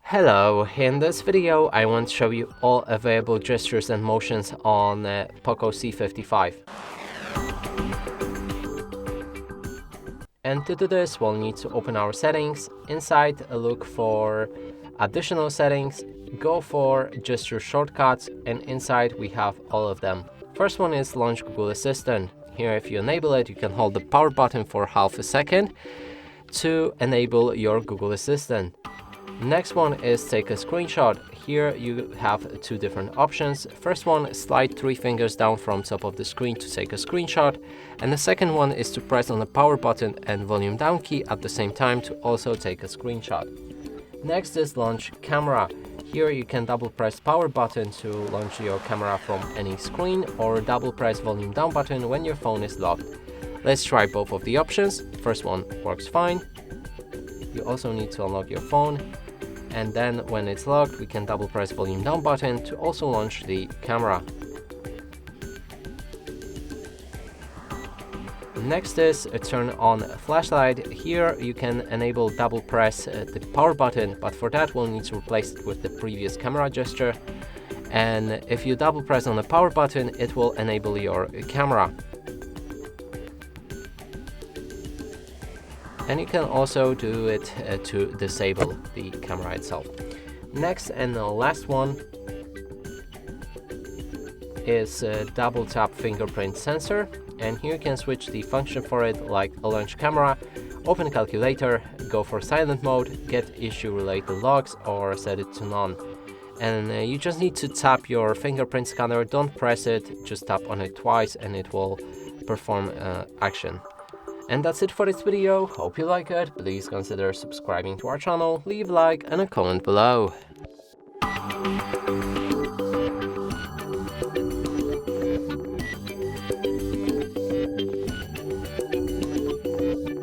Hello, in this video I want to show you all available gestures and motions on POCO C55. And to do this we'll need to open our settings. Inside look for additional settings, go for gesture shortcuts, and inside we have all of them. First one is launch Google Assistant. Here if you enable it you can hold the power button for half a second to enable your Google Assistant. Next one is take a screenshot. Here you have two different options. First one, slide 3 fingers down from top of the screen to take a screenshot, and the second one is to press on the power button and volume down key at the same time to also take a screenshot. Next is launch camera. Here you can double press power button to launch your camera from any screen, or double press volume down button when your phone is locked. Let's try both of the options. First one works fine. You also need to unlock your phone, and then when it's locked we can double press volume down button to also launch the camera. Next is turn on flashlight. Here you can enable double press the power button, but for that we'll need to replace it with the previous camera gesture, and if you double press on the power button it will enable your camera. And you can also do it to disable the camera itself. Next and the last one is double tap fingerprint sensor, and here you can switch the function for it, like a launch camera, open calculator, go for silent mode, get issue related logs, or set it to none. And you just need to tap your fingerprint scanner, don't press it, just tap on it twice and it will perform action. And that's it for this video. Hope you like it. Please consider subscribing to our channel, leave a like and a comment below.